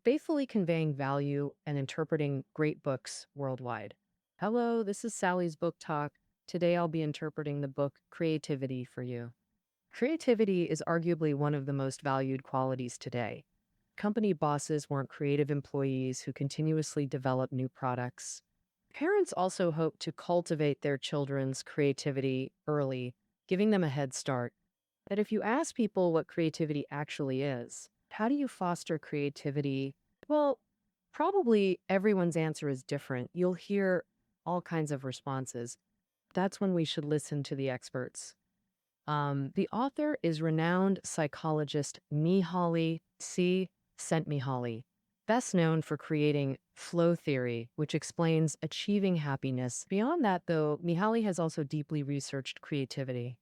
faithfully conveying value and interpreting great books worldwide. Hello, this is Sally's Book Talk. Today I'll be interpreting the book Creativity for you. Creativity is arguably one of the most valued qualities today. Company bosses want creative employees who continuously develop new products. Parents also hope to cultivate their children's creativity early, giving them a head start. But if you ask people what creativity actually is, how do you foster creativity? Well, probably everyone's answer is different. You'll hear all kinds of responses. That's when we should listen to the experts. The author is renowned psychologist Mihaly Csikszentmihalyi, best known for creating flow theory, which explains achieving happiness. Beyond that, though, Mihaly has also deeply researched creativity.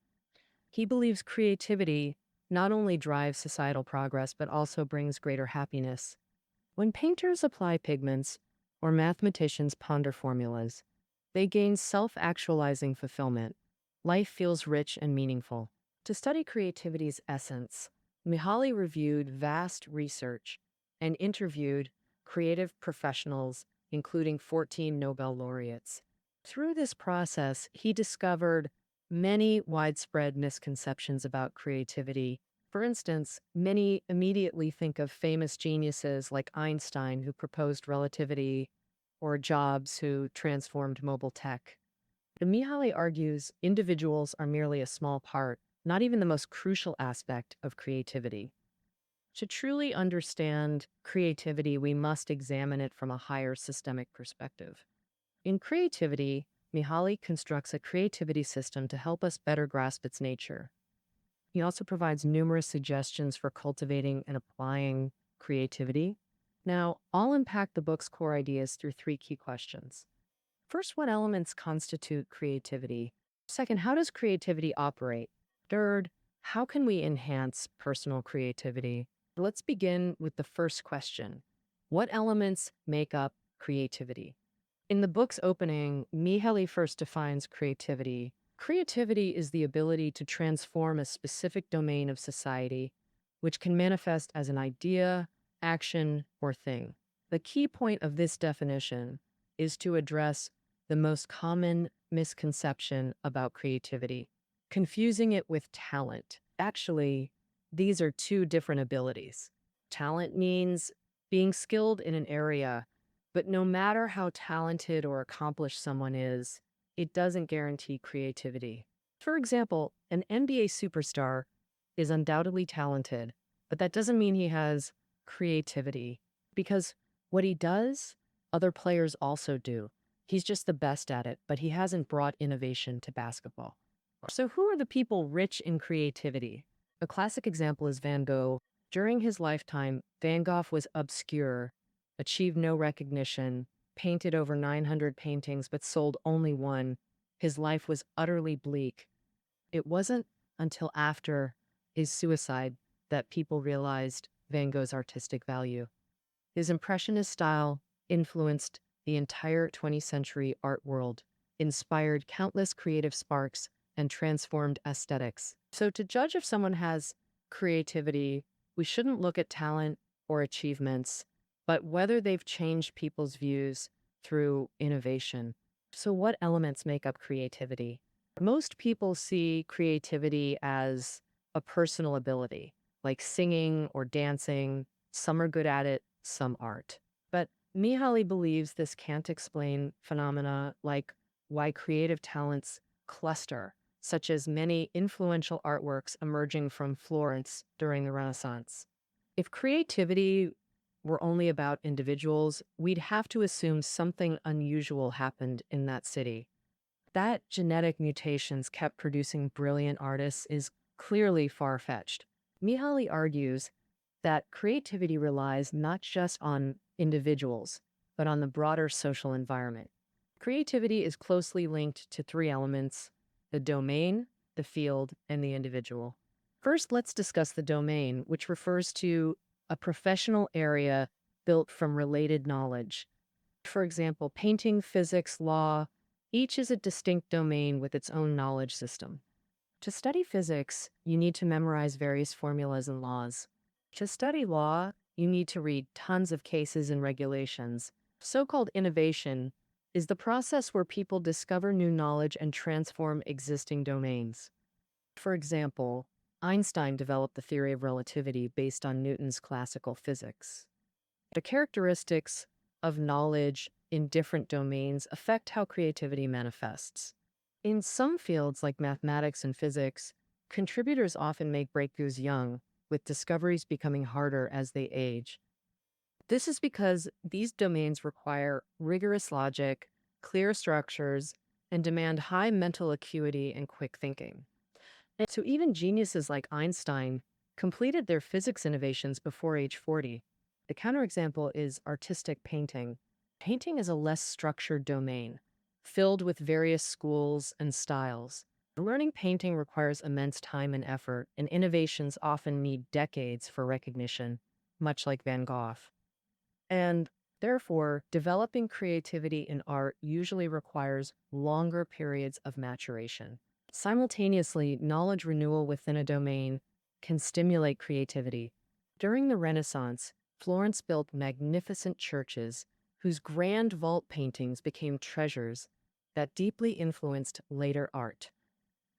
He believes creativity not only drives societal progress, but also brings greater happiness. When painters apply pigments or mathematicians ponder formulas, they gain self-actualizing fulfillment. Life feels rich and meaningful. To study creativity's essence, Mihaly reviewed vast research and interviewed creative professionals, including 14 Nobel laureates. Through this process, he discovered many widespread misconceptions about creativity. For instance, many immediately think of famous geniuses like Einstein, who proposed relativity, or Jobs, who transformed mobile tech. But Mihaly argues individuals are merely a small part, not even the most crucial aspect of creativity. To truly understand creativity, we must examine it from a higher systemic perspective. In creativity, Mihaly constructs a creativity system to help us better grasp its nature. He also provides numerous suggestions for cultivating and applying creativity. Now, I'll unpack the book's core ideas through three key questions. First, what elements constitute creativity? Second, how does creativity operate? Third, how can we enhance personal creativity? Let's begin with the first question. What elements make up creativity? In the book's opening, Mihaly first defines creativity. Creativity is the ability to transform a specific domain of society, which can manifest as an idea, action, or thing. The key point of this definition is to address the most common misconception about creativity, confusing it with talent. Actually, these are two different abilities. Talent means being skilled in an area, but no matter how talented or accomplished someone is, it doesn't guarantee creativity. For example, an NBA superstar is undoubtedly talented, but that doesn't mean he has creativity, because what he does, other players also do. He's just the best at it, but he hasn't brought innovation to basketball. So who are the people rich in creativity? A classic example is Van Gogh. During his lifetime, Van Gogh was obscure, achieved no recognition, painted over 900 paintings, but sold only one. His life was utterly bleak. It wasn't until after his suicide that people realized Van Gogh's artistic value. His Impressionist style influenced the entire 20th century art world, inspired countless creative sparks, and transformed aesthetics. So to judge if someone has creativity, we shouldn't look at talent or achievements, but whether they've changed people's views through innovation. So what elements make up creativity? Most people see creativity as a personal ability, like singing or dancing. Some are good at it, some aren't. But Mihaly believes this can't explain phenomena like why creative talents cluster, such as many influential artworks emerging from Florence during the Renaissance. If creativity were only about individuals, we'd have to assume something unusual happened in that city. That genetic mutations kept producing brilliant artists is clearly far-fetched. Mihaly argues that creativity relies not just on individuals, but on the broader social environment. Creativity is closely linked to three elements: the domain, the field, and the individual. First, let's discuss the domain, which refers to a professional area built from related knowledge. For example, painting, physics, law, each is a distinct domain with its own knowledge system. To study physics, you need to memorize various formulas and laws. To study law, you need to read tons of cases and regulations. So-called innovation is the process where people discover new knowledge and transform existing domains. For example, Einstein developed the theory of relativity based on Newton's classical physics. The characteristics of knowledge in different domains affect how creativity manifests. In some fields like mathematics and physics, contributors often make breakthroughs young, with discoveries becoming harder as they age. This is because these domains require rigorous logic, clear structures, and demand high mental acuity and quick thinking. And so even geniuses like Einstein completed their physics innovations before age 40. The counterexample is artistic painting. Painting is a less structured domain, filled with various schools and styles. Learning painting requires immense time and effort, and innovations often need decades for recognition, much like Van Gogh. And therefore, developing creativity in art usually requires longer periods of maturation. Simultaneously, knowledge renewal within a domain can stimulate creativity. During the Renaissance, Florence built magnificent churches whose grand vault paintings became treasures that deeply influenced later art.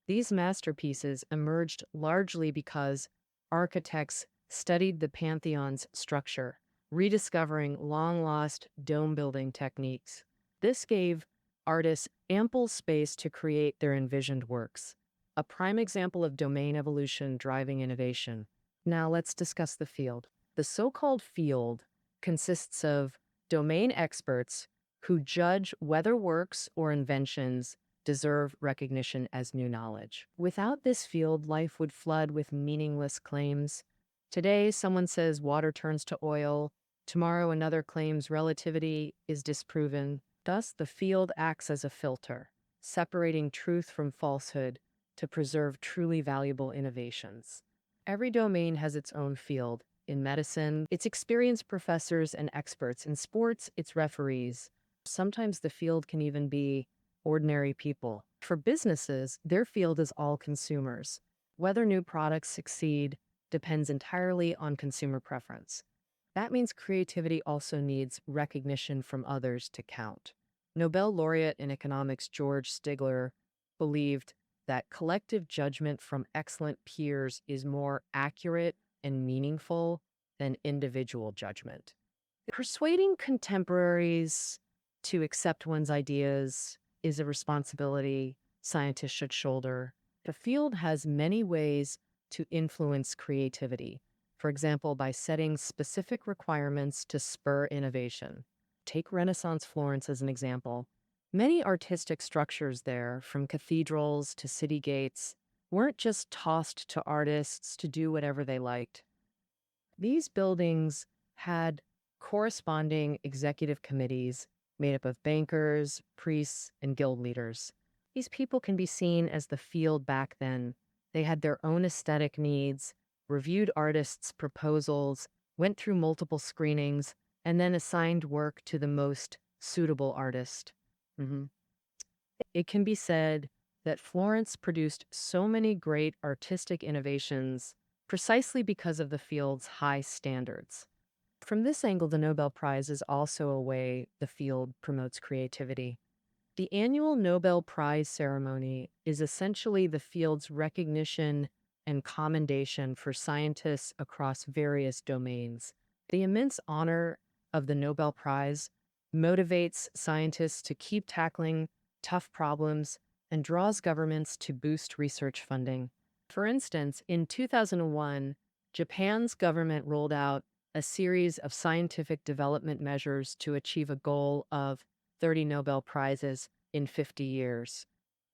These masterpieces emerged largely because architects studied the Pantheon's structure, rediscovering long-lost dome-building techniques. This gave artists ample space to create their envisioned works, a prime example of domain evolution driving innovation. Now let's discuss the field. The so-called field consists of domain experts who judge whether works or inventions deserve recognition as new knowledge. Without this field, life would flood with meaningless claims. Today, someone says water turns to oil. Tomorrow, another claims relativity is disproven. Thus, the field acts as a filter, separating truth from falsehood to preserve truly valuable innovations. Every domain has its own field. In medicine, it's experienced professors and experts. In sports, it's referees. Sometimes the field can even be ordinary people. For businesses, their field is all consumers. Whether new products succeed depends entirely on consumer preference. That means creativity also needs recognition from others to count. Nobel Laureate in economics George Stigler believed that collective judgment from excellent peers is more accurate and meaningful than individual judgment. Persuading contemporaries to accept one's ideas is a responsibility scientists should shoulder. The field has many ways to influence creativity, for example, by setting specific requirements to spur innovation. Take Renaissance Florence as an example. Many artistic structures there, from cathedrals to city gates, weren't just tossed to artists to do whatever they liked. These buildings had corresponding executive committees made up of bankers, priests, and guild leaders. These people can be seen as the field back then. They had their own aesthetic needs, reviewed artists' proposals, went through multiple screenings, and then assigned work to the most suitable artist. It can be said that Florence produced so many great artistic innovations precisely because of the field's high standards. From this angle, the Nobel Prize is also a way the field promotes creativity. The annual Nobel Prize ceremony is essentially the field's recognition and commendation for scientists across various domains. The immense honor of the Nobel Prize motivates scientists to keep tackling tough problems and draws governments to boost research funding. For instance, in 2001, Japan's government rolled out a series of scientific development measures to achieve a goal of 30 Nobel Prizes in 50 years.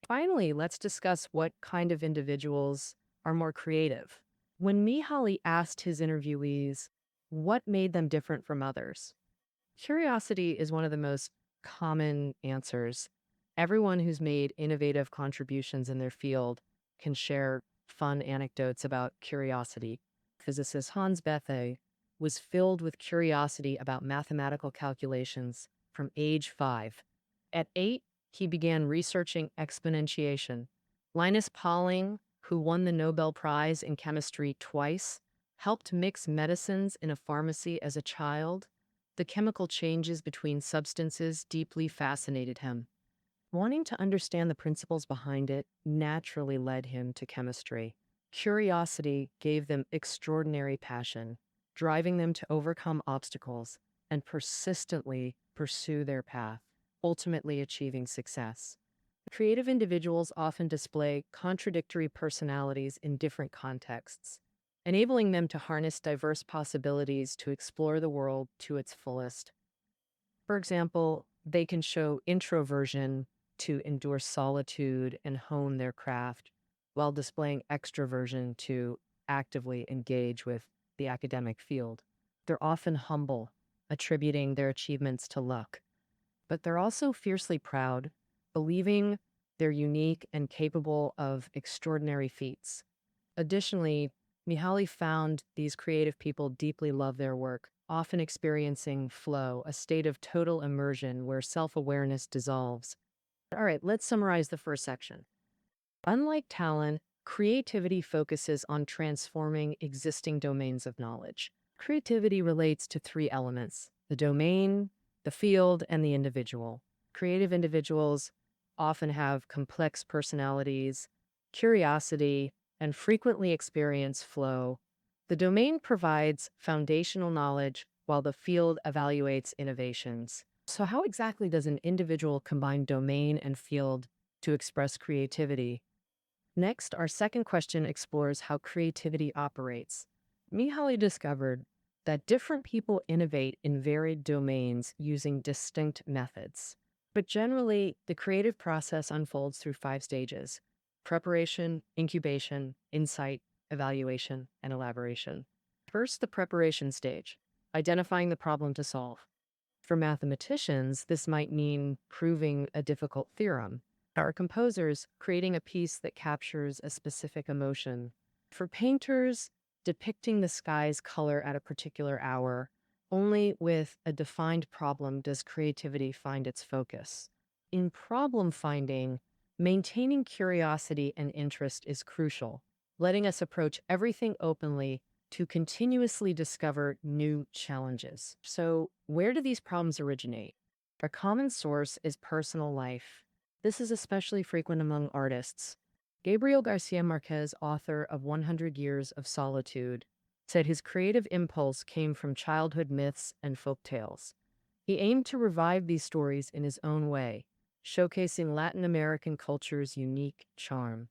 Finally, let's discuss what kind of individuals are more creative. When Mihaly asked his interviewees what made them different from others, curiosity is one of the most common answers. Everyone who's made innovative contributions in their field can share fun anecdotes about curiosity. Physicist Hans Bethe was filled with curiosity about mathematical calculations from age 5. At 8, he began researching exponentiation. Linus Pauling, who won the Nobel Prize in chemistry twice, helped mix medicines in a pharmacy as a child. The chemical changes between substances deeply fascinated him. Wanting to understand the principles behind it naturally led him to chemistry. Curiosity gave them extraordinary passion, driving them to overcome obstacles and persistently pursue their path, ultimately achieving success. Creative individuals often display contradictory personalities in different contexts, enabling them to harness diverse possibilities to explore the world to its fullest. For example, they can show introversion to endure solitude and hone their craft, while displaying extroversion to actively engage with the academic field. They're often humble, attributing their achievements to luck, but they're also fiercely proud, believing they're unique and capable of extraordinary feats. Additionally, Mihaly found these creative people deeply love their work, often experiencing flow, a state of total immersion where self-awareness dissolves. All right, let's summarize the first section. Unlike talent, creativity focuses on transforming existing domains of knowledge. Creativity relates to three elements: the domain, the field, and the individual. Creative individuals often have complex personalities, curiosity, and frequently experience flow. The domain provides foundational knowledge while the field evaluates innovations. So, how exactly does an individual combine domain and field to express creativity? Next, our second question explores how creativity operates. Mihaly discovered that different people innovate in varied domains using distinct methods. But generally, the creative process unfolds through five stages: preparation, incubation, insight, evaluation, and elaboration. First, the preparation stage, identifying the problem to solve. For mathematicians, this might mean proving a difficult theorem. Our composers, creating a piece that captures a specific emotion. For painters, depicting the sky's color at a particular hour. Only with a defined problem does creativity find its focus. In problem finding, maintaining curiosity and interest is crucial, letting us approach everything openly to continuously discover new challenges. So, where do these problems originate? A common source is personal life. This is especially frequent among artists. Gabriel Garcia Marquez, author of 100 Years of Solitude, said his creative impulse came from childhood myths and folk tales. He aimed to revive these stories in his own way, showcasing Latin American culture's unique charm.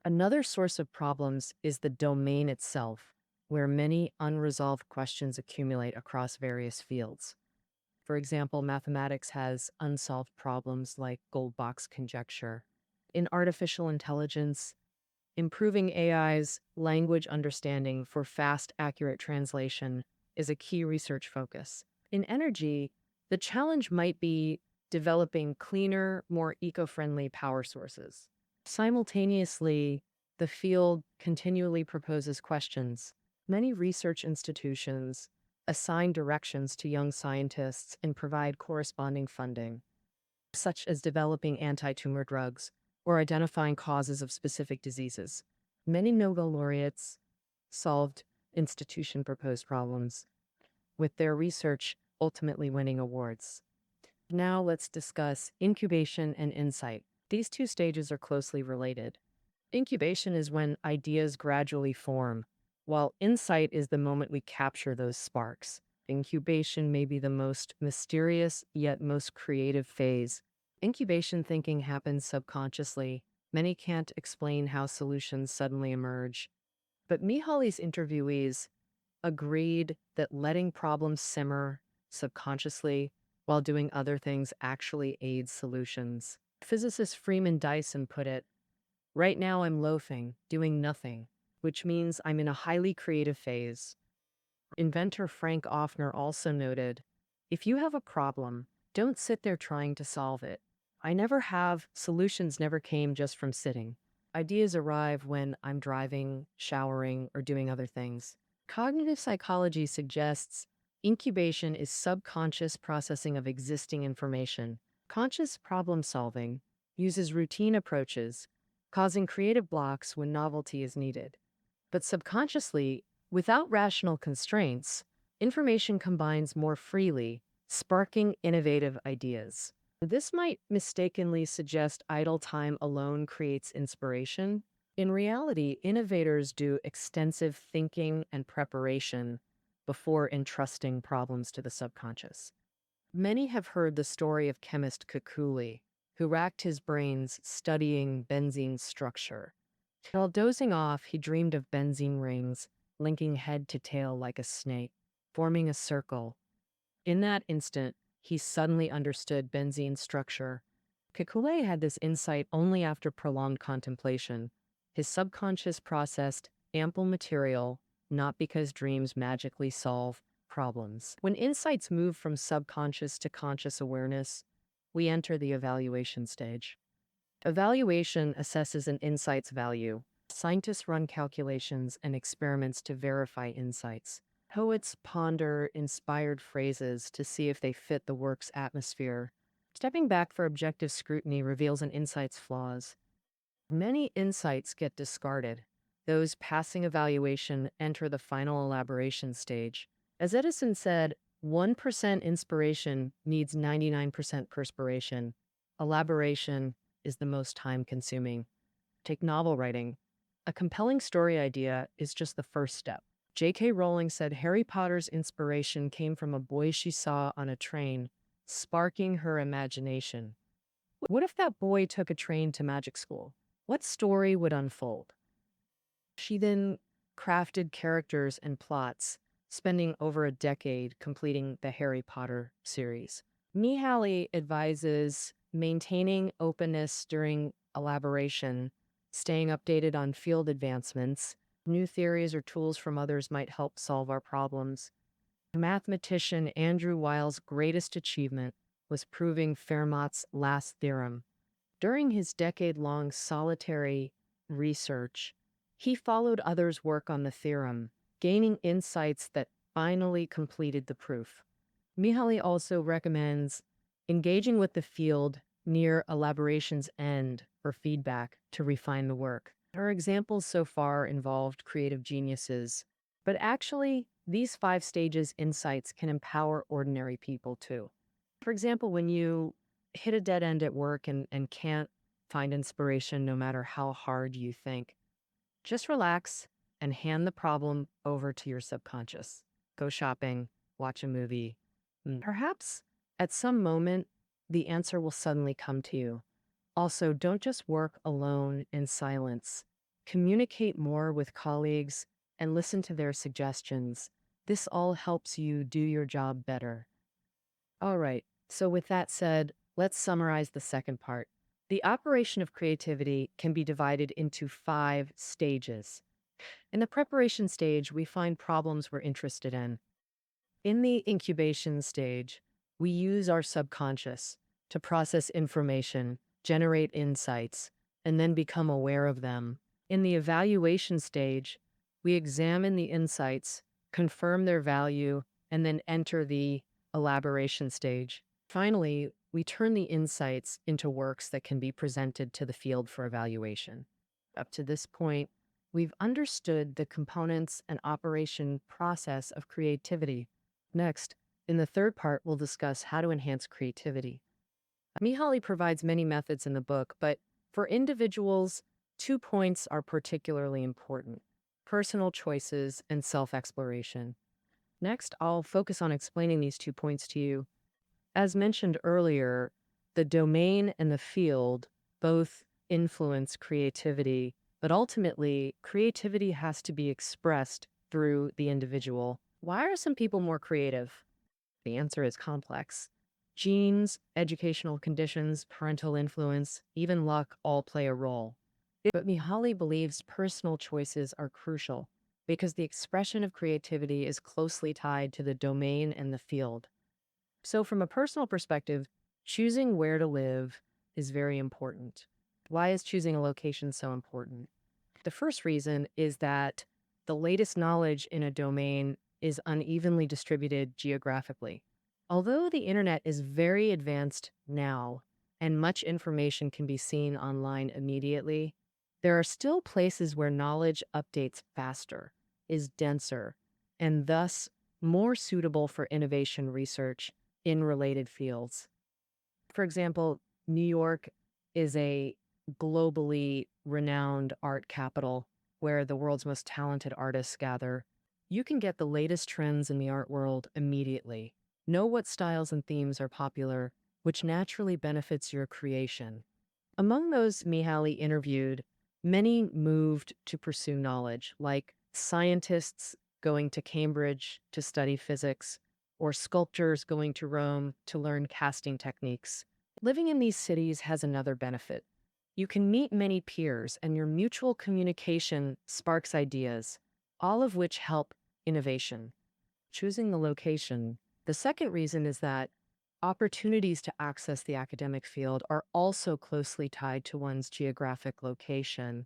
Another source of problems is the domain itself, where many unresolved questions accumulate across various fields. For example, mathematics has unsolved problems like Goldbach's conjecture. In artificial intelligence, improving AI's language understanding for fast, accurate translation is a key research focus. In energy, the challenge might be developing cleaner, more eco-friendly power sources. Simultaneously, the field continually proposes questions. Many research institutions assign directions to young scientists and provide corresponding funding, such as developing anti-tumor drugs or identifying causes of specific diseases. Many Nobel laureates solved institution-proposed problems, with their research ultimately winning awards. Now let's discuss incubation and insight. These two stages are closely related. Incubation is when ideas gradually form, while insight is the moment we capture those sparks. Incubation may be the most mysterious yet most creative phase. Incubation thinking happens subconsciously. Many can't explain how solutions suddenly emerge. But Mihaly's interviewees agreed that letting problems simmer subconsciously while doing other things actually aids solutions. Physicist Freeman Dyson put it, "Right now I'm loafing, doing nothing, which means I'm in a highly creative phase." Inventor Frank Offner also noted, "If you have a problem, don't sit there trying to solve it. I never have, solutions never came just from sitting. Ideas arrive when I'm driving, showering, or doing other things." Cognitive psychology suggests incubation is subconscious processing of existing information. Conscious problem solving uses routine approaches, causing creative blocks when novelty is needed. But subconsciously, Without rational constraints, information combines more freely, sparking innovative ideas. This might mistakenly suggest idle time alone creates inspiration. In reality, innovators do extensive thinking and preparation before entrusting problems to the subconscious. Many have heard the story of chemist Kekule, who racked his brains studying benzene's structure. While dozing off, he dreamed of benzene rings, linking head to tail like a snake, forming a circle. In that instant, he suddenly understood benzene's structure. Kekule had this insight only after prolonged contemplation. His subconscious processed ample material, not because dreams magically solve problems. When insights move from subconscious to conscious awareness, we enter the evaluation stage. Evaluation assesses an insight's value. Scientists run calculations and experiments to verify insights. Poets ponder inspired phrases to see if they fit the work's atmosphere. Stepping back for objective scrutiny reveals an insight's flaws. Many insights get discarded. Those passing evaluation enter the final elaboration stage. As Edison said, 1% inspiration needs 99% perspiration. Elaboration is the most time-consuming. Take novel writing. A compelling story idea is just the first step. J.K. Rowling said Harry Potter's inspiration came from a boy she saw on a train, sparking her imagination. What if that boy took a train to magic school? What story would unfold? She then crafted characters and plots, spending over a decade completing the Harry Potter series. Mihaly advises maintaining openness during elaboration, staying updated on field advancements. New theories or tools from others might help solve our problems. Mathematician Andrew Wiles' greatest achievement was proving Fermat's last theorem. During his decade-long solitary research, he followed others' work on the theorem, gaining insights that finally completed the proof. Mihaly also recommends engaging with the field near elaboration's end for feedback to refine the work. Our examples so far involved creative geniuses, but actually, these 5 stages insights can empower ordinary people too. For example, when you hit a dead end at work and can't find inspiration no matter how hard you think, just relax and hand the problem over to your subconscious. Go shopping, watch a movie. Perhaps at some moment, the answer will suddenly come to you. Also, don't just work alone in silence. Communicate more with colleagues and listen to their suggestions. This all helps you do your job better. All right, so with that said, let's summarize the second part. The operation of creativity can be divided into 5 stages. In the preparation stage, we find problems we're interested in. In the incubation stage, we use our subconscious to process information, generate insights, and then become aware of them. In the evaluation stage, we examine the insights, confirm their value, and then enter the elaboration stage. Finally, we turn the insights into works that can be presented to the field for evaluation. Up to this point, we've understood the components and operation process of creativity. Next, in the third part, we'll discuss how to enhance creativity. Mihaly provides many methods in the book, but for individuals, 2 points are particularly important: personal choices and self-exploration. Next, I'll focus on explaining these 2 points to you. As mentioned earlier, the domain and the field both influence creativity, but ultimately, creativity has to be expressed through the individual. Why are some people more creative? The answer is complex. Genes, educational conditions, parental influence, even luck all play a role. But Mihaly believes personal choices are crucial because the expression of creativity is closely tied to the domain and the field. So from a personal perspective, choosing where to live is very important. Why is choosing a location so important? The first reason is that the latest knowledge in a domain is unevenly distributed geographically. Although the internet is very advanced now and much information can be seen online immediately, there are still places where knowledge updates faster. is denser and thus more suitable for innovation research in related fields. For example, New York is a globally renowned art capital where the world's most talented artists gather. You can get the latest trends in the art world immediately. Know what styles and themes are popular, which naturally benefits your creation. Among those Mihaly interviewed, many moved to pursue knowledge, like scientists going to Cambridge to study physics, or sculptors going to Rome to learn casting techniques. Living in these cities has another benefit. You can meet many peers, and your mutual communication sparks ideas, all of which help innovation. Choosing the location. The second reason is that opportunities to access the academic field are also closely tied to one's geographic location.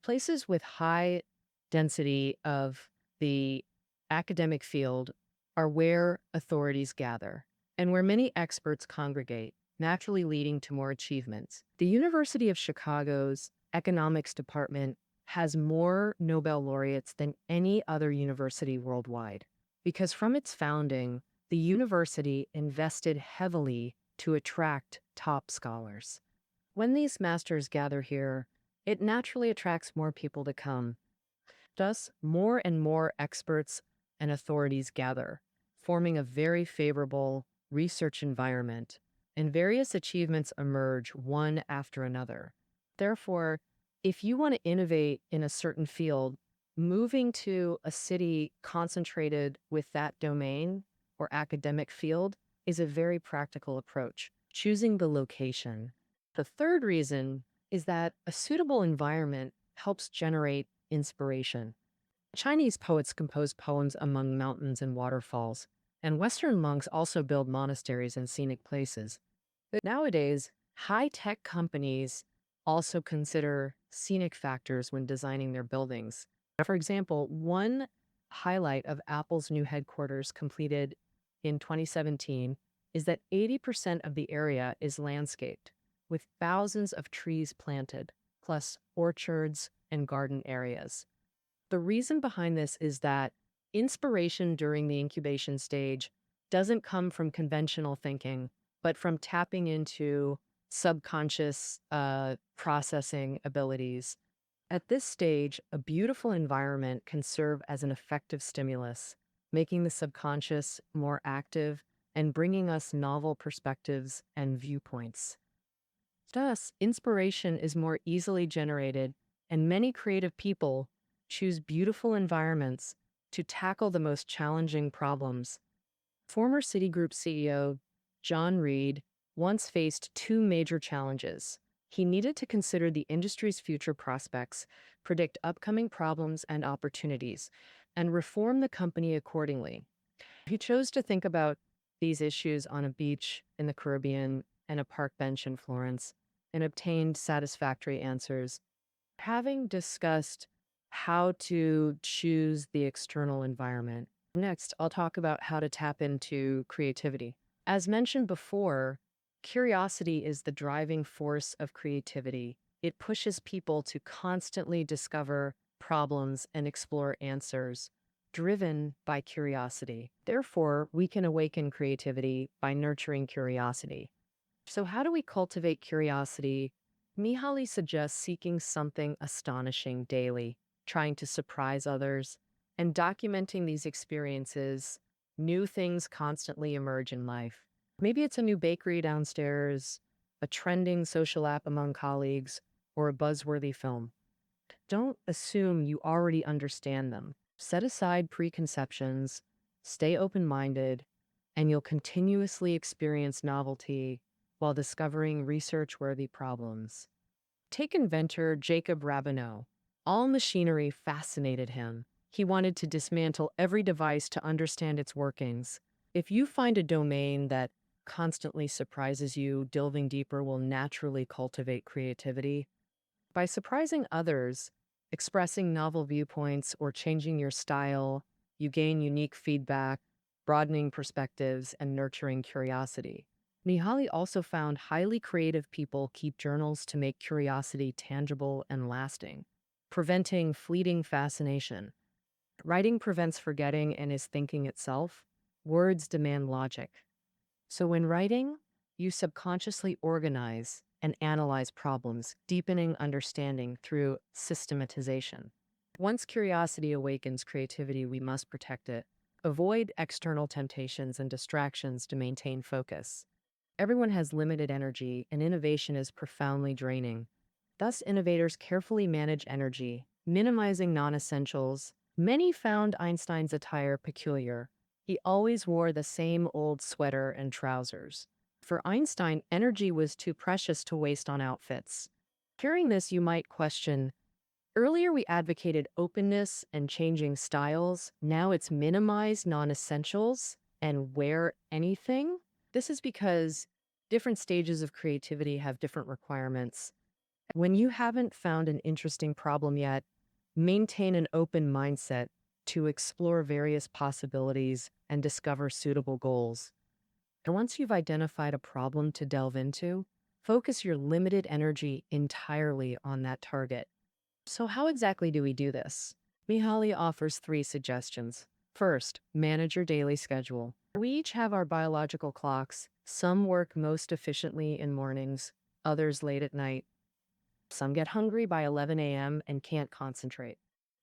Places with high density of the academic field are where authorities gather and where many experts congregate, naturally leading to more achievements. The University of Chicago's economics department has more Nobel laureates than any other university worldwide because from its founding, the university invested heavily to attract top scholars. When these masters gather here, it naturally attracts more people to come. Thus, more and more experts and authorities gather, forming a very favorable research environment, and various achievements emerge one after another. Therefore, if you want to innovate in a certain field, moving to a city concentrated with that domain or academic field is a very practical approach. Choosing the location. The third reason is that a suitable environment helps generate inspiration. Chinese poets compose poems among mountains and waterfalls, and Western monks also build monasteries and scenic places. But nowadays, high-tech companies also consider scenic factors when designing their buildings. For example, one highlight of Apple's new headquarters completed in 2017 is that 80% of the area is landscaped, with thousands of trees planted, plus orchards and garden areas. The reason behind this is that inspiration during the incubation stage doesn't come from conventional thinking, but from tapping into subconscious processing abilities. At this stage, a beautiful environment can serve as an effective stimulus, making the subconscious more active and bringing us novel perspectives and viewpoints. Thus, inspiration is more easily generated, and many creative people choose beautiful environments to tackle the most challenging problems. Former Citigroup CEO John Reed once faced two major challenges. He needed to consider the industry's future prospects, predict upcoming problems and opportunities, and reform the company accordingly. He chose to think about these issues on a beach in the Caribbean and a park bench in Florence and obtained satisfactory answers. Having discussed how to choose the external environment, next I'll talk about how to tap into creativity. As mentioned before, curiosity is the driving force of creativity. It pushes people to constantly discover problems and explore answers, driven by curiosity. Therefore, we can awaken creativity by nurturing curiosity. So, how do we cultivate curiosity? Mihaly suggests seeking something astonishing daily, trying to surprise others, and documenting these experiences. New things constantly emerge in life. Maybe it's a new bakery downstairs, a trending social app among colleagues, or a buzzworthy film. Don't assume you already understand them. Set aside preconceptions, stay open-minded, and you'll continuously experience novelty while discovering research-worthy problems. Take inventor Jacob Rabinow. All machinery fascinated him. He wanted to dismantle every device to understand its workings. If you find a domain that constantly surprises you, delving deeper will naturally cultivate creativity. By surprising others, expressing novel viewpoints, or changing your style, you gain unique feedback, broadening perspectives, and nurturing curiosity. Mihaly also found highly creative people keep journals to make curiosity tangible and lasting, preventing fleeting fascination. Writing prevents forgetting and is thinking itself. Words demand logic. So when writing, you subconsciously organize and analyze problems, deepening understanding through systematization. Once curiosity awakens creativity, we must protect it. Avoid external temptations and distractions to maintain focus. Everyone has limited energy, and innovation is profoundly draining. Thus, innovators carefully manage energy, minimizing non essentials. Many found Einstein's attire peculiar. He always wore the same old sweater and trousers. For Einstein, energy was too precious to waste on outfits. Hearing this, you might question, earlier we advocated openness and changing styles. Now it's minimize non essentials and wear anything. This is because different stages of creativity have different requirements. When you haven't found an interesting problem yet, maintain an open mindset to explore various possibilities and discover suitable goals. And once you've identified a problem to delve into, focus your limited energy entirely on that target. So, how exactly do we do this? Mihaly offers 3 suggestions. First, manage your daily schedule. We each have our biological clocks. Some work most efficiently in mornings, others late at night. Some get hungry by 11 a.m. and can't concentrate.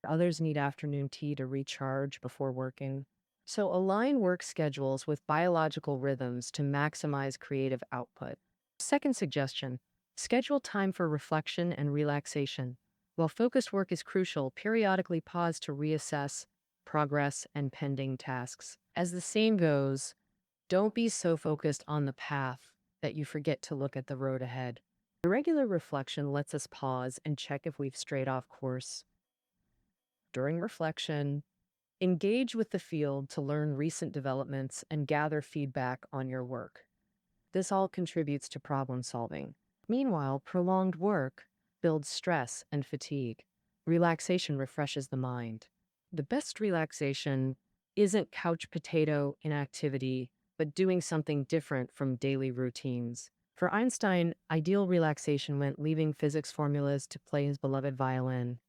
Others need afternoon tea to recharge before working. So align work schedules with biological rhythms to maximize creative output. Second suggestion, schedule time for reflection and relaxation. While focused work is crucial, periodically pause to reassess progress and pending tasks. As the saying goes, don't be so focused on the path that you forget to look at the road ahead. Regular reflection lets us pause and check if we've strayed off course. During reflection, engage with the field to learn recent developments and gather feedback on your work. This all contributes to problem solving. Meanwhile, prolonged work builds stress and fatigue. Relaxation refreshes the mind. The best relaxation isn't couch potato inactivity, but doing something different from daily routines. For Einstein, ideal relaxation meant leaving physics formulas to play his beloved violin.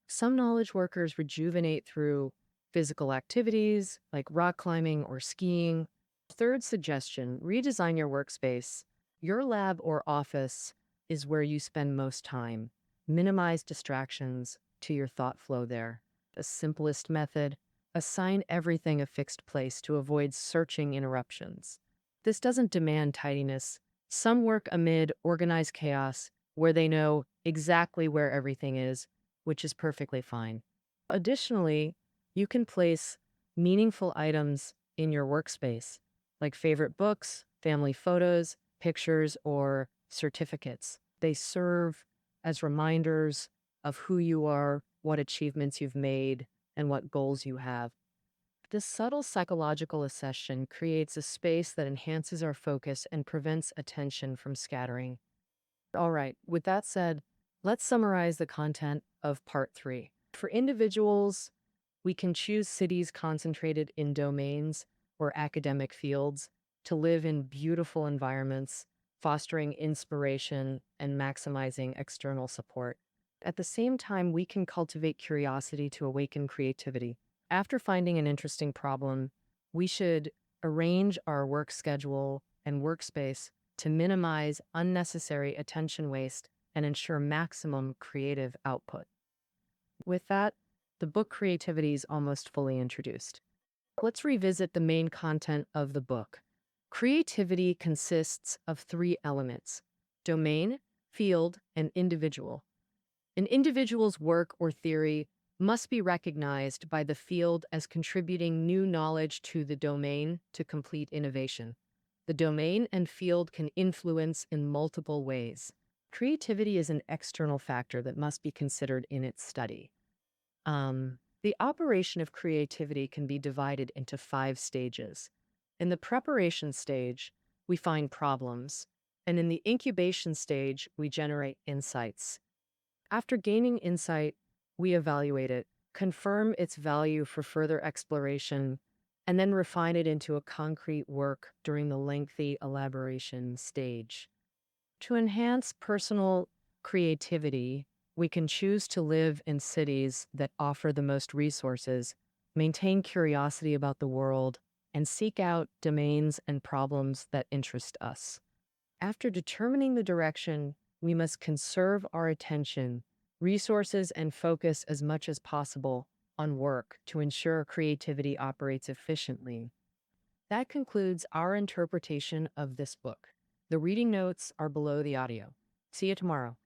Some knowledge workers rejuvenate through physical activities like rock climbing or skiing. Third suggestion, redesign your workspace. Your lab or office is where you spend most time. Minimize distractions to your thought flow there. The simplest method, assign everything a fixed place to avoid searching interruptions. This doesn't demand tidiness. Some work amid organized chaos where they know exactly where everything is, which is perfectly fine. Additionally, you can place meaningful items in your workspace, like favorite books, family photos, pictures, or certificates. They serve as reminders of who you are, what achievements you've made, and what goals you have. This subtle psychological accession creates a space that enhances our focus and prevents attention from scattering. All right, with that said, let's summarize the content of part 3. For individuals, we can choose cities concentrated in domains or academic fields to live in beautiful environments, fostering inspiration and maximizing external support. At the same time, we can cultivate curiosity to awaken creativity. After finding an interesting problem, we should arrange our work schedule and workspace to minimize unnecessary attention waste and ensure maximum creative output. With that, the book Creativity is almost fully introduced. Let's revisit the main content of the book. Creativity consists of 3 elements: domain, field, and individual. An individual's work or theory must be recognized by the field as contributing new knowledge to the domain to complete innovation. The domain and field can influence in multiple ways. Creativity is an external factor that must be considered in its study. The operation of creativity can be divided into 5 stages. In the preparation stage, we find problems, and in the incubation stage, we generate insights. After gaining insight, we evaluate it, confirm its value for further exploration, and then refine it into a concrete work during the lengthy elaboration stage. To enhance personal creativity, We can choose to live in cities that offer the most resources, maintain curiosity about the world, and seek out domains and problems that interest us. After determining the direction, we must conserve our attention, resources, and focus as much as possible on work to ensure creativity operates efficiently. That concludes our interpretation of this book. The reading notes are below the audio. See you tomorrow.